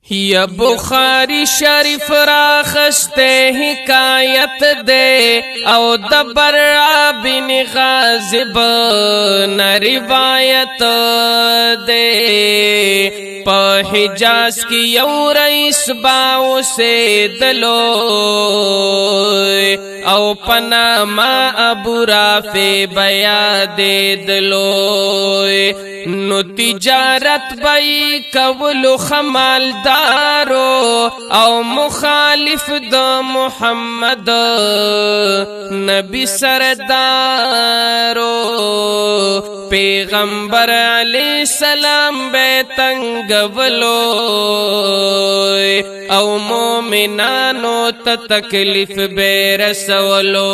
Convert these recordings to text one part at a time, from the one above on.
یا بخاری شریف را خسته حکایت دے او دبر بن غازب نا روایت دے پا حجاز کی یو رئیس باو سے دلو او پناما ابو رافع بیا دے دلو نو تجارت بئی کولو خمالدارو او مخالف د محمد نبی سردارو پیغمبر علیہ السلام بے تنگولو او مومنانو تا تکلیف بے رسولو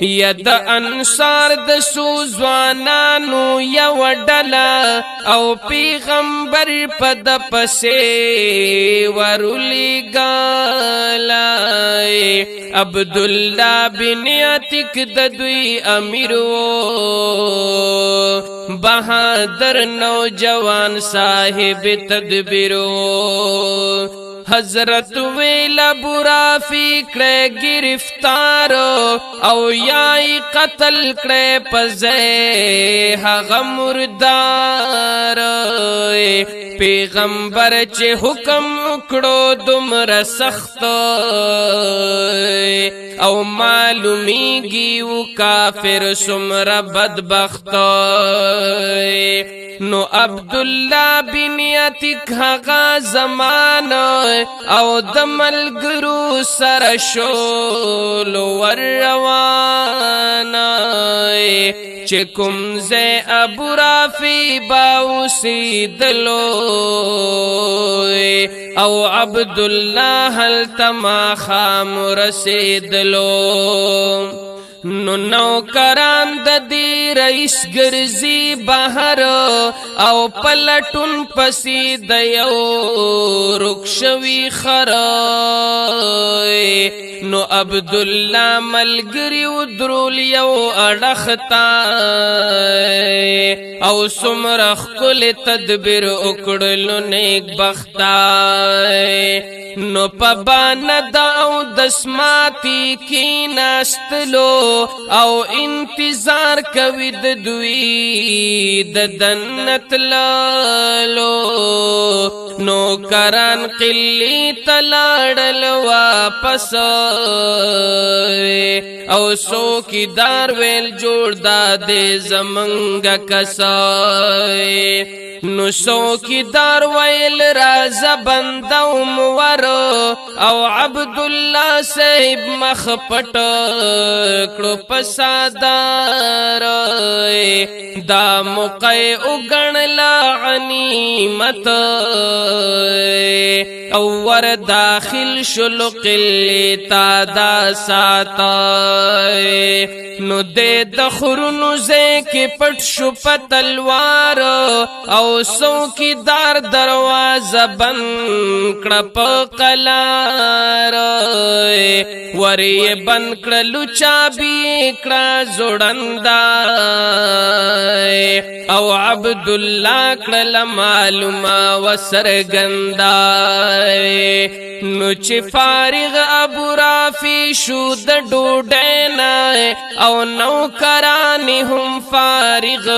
ید انصار د سوزوانانو یو ڈلا او پیغمبر پد پسے ورلی گالائے عبداللہ بن عتیق ددوی امیرو بہادر نوجوان صاحب تدبیرو حضرت ویل ابو رافع کڑے گرفتار او یای قتل کڑے پزے حغ مردار پیغمبر چے حکم اکڑو دمر سخت او معلومیگی و کافر سمر بدبخت نو عبداللہ بن عتیق حغا زمان او دمل گرو سر شول ور روان چکم زے ابو رافع باوسی دلو او عبداللہ حل تما خام رسیدلو نو نوکران د دی رئیس گرزی بہر او پلٹن پسی دیو رکشوی خر نو عبداللہ ملگری ادرول یو اڑختا او سمرخ کل تدبیر اکڑلو نیک بختا نو پباند او دسماتی کی ناستلو او انتظار کوي د دوی د دنت لالو نو کران قلی تلاړل واپس او څوکیدار ویل جوړ د زمنګ کسای نو څوکیدار ویل راز بندو مور او عبداللہ صاحب مخ پټ کړو پسادار دا موقع اگنلا غنیمت او ور داخل شلو قلی تا دا ساتا نو دے دخرنو زے کے پٹ شو پتلوار او سوکی دار دروازہ بند کڑپ قلار وری بند کڑلو چابی کڑا زوڑندا او عبداللہ کڑل معلومہ و سرگندا نو چی فارغ ابو رافع شو د ډوډینا او نوکرانی هم فارغ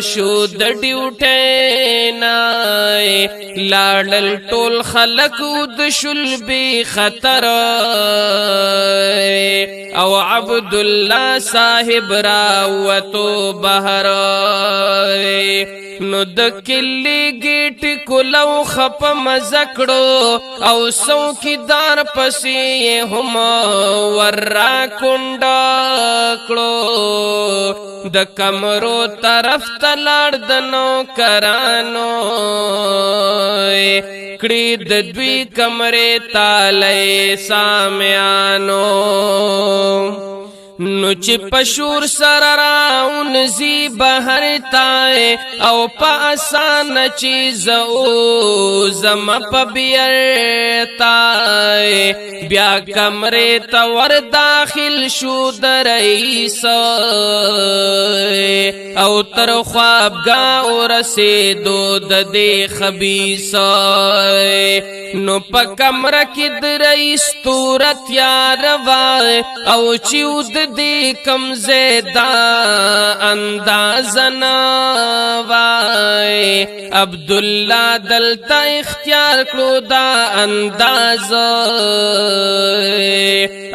شو د ډیوټینا لاړل ټول خلق د شلبی خطر او عبداللہ صاحب راوتو بہر نو د کلی گیٹ کلو خپ مزکڑو او څوکیدار پسی هم ورا کنڈا کڑو د کمرو طرف تلاړ د نوکرانو کړي د دوی کمرې تاله سامیانو نو چی پشور سر راون زی بہر تائے او پا آسان چیز او زم په بیرتا بیا کمرې ته ور داخل شو د رئیس او تر خوابګاه ورسېدو د دې خبیث نو په کمره کې د رئیس توره تیاره وه او چې د دې کم ځای دا اندازه نه وای عبدالله دلته اختیار کړو دا اندازه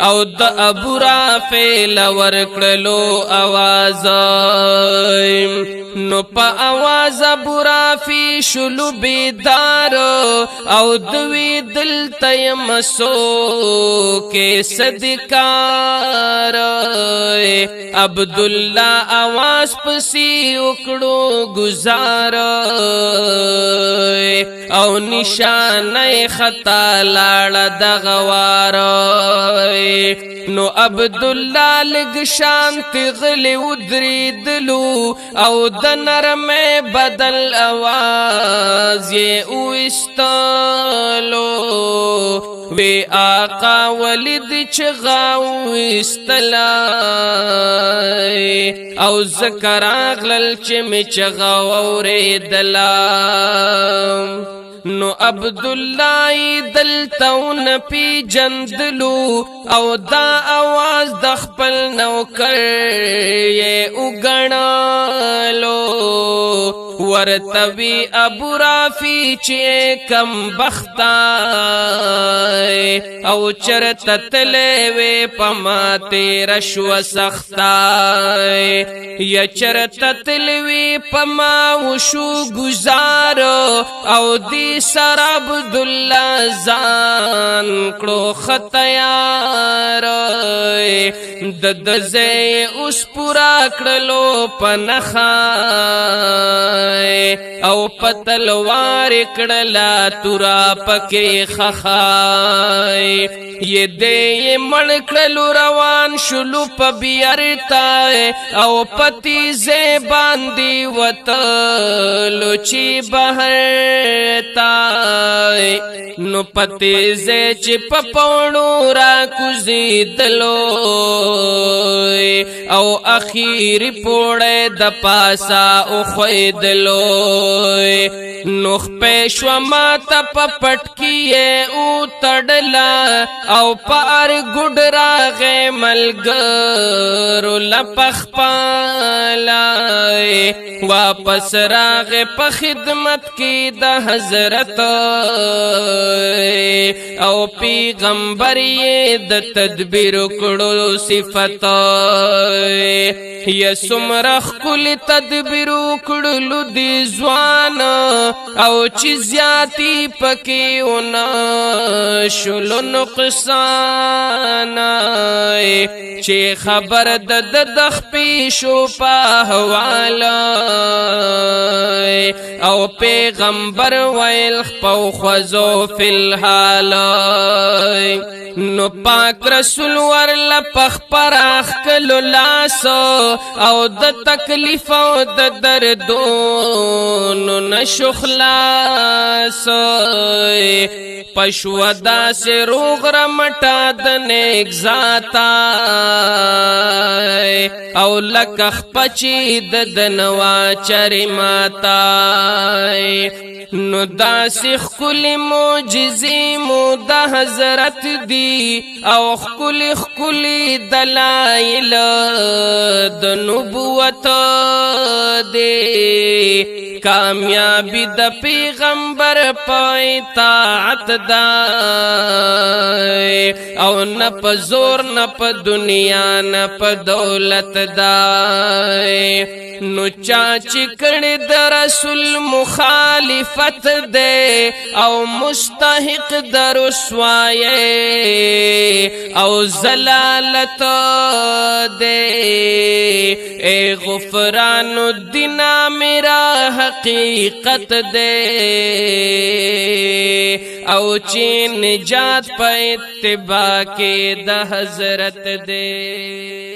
او د ابو رافع لور کړلو آواز نو په آواز ابو رافع شلو بیدار او دوی دلته مسو کې صدکار عبدالله آواز پسی وکړو گزار او نشانه خطا لاړه د غوار نو عبدالله لږ شانت غلی ودرېدلو او د نرمه بدل آواز یې وایستلو وی آقا ولید چغا وایستلا او ذکر اغلل چې می چغا اوریدلا نو عبدالله دلتون پی جندلو او دا آواز د خپل نوکر یې وګڼلو ورتوی ابو رافع چې کم بختا او چرته تلې وې پما تیر شو سختا یا چرته تلې وې پما وشو گزار او دی سر عبدالله ځان کړو ختیار د دزې اوس پورا کړلو پنخا او پتلوار کړلا تورا پکې خخای یہ دې مړ کړلو روان شلو په بیرتا او پتی زې باندې وتلو چې بهر تا نو پتی زې چې په پونو را کوزیدلو او اخیر پوړې د پاسا او خویدلو نوخ پېښو ماته په پټکیه او تړلا او پار ګډ راغې ملګرو لپخ پالای واپس راغې په خدمت کې د حضرت او پیغمبر یې د تدبیر کړو صفات یا سمرخ کل تدبیر کړلو دی ځوان او چې زیاتی پکې ونا شلو نقصان چې خبر د خپې شو په حواله او پیغمبر ویل خپو خوځو فی الحال نو پاک رسول ورله پخ پراخ کلو لاسو او د تکلیف او د دردونو نشو خلاص پشودا سے روغ رمٹا د نیک ذاتا او لکخ پچی د دنوا چری ماتا نو داسی خکلی موجزی مو د حضرت دی او خکلی دلائل د نبوت دی کامیابی د پیغمبر په اطاعت دا او نه په زور نه په دنیا نه په دولت دا نو چاچی کړي د رسول مخالفت دے او مستحق در رسوایه او زلالت دے اے غفران الدین میرا حقیقت دے او چی نجات پا اتباع کے دا حضرت دے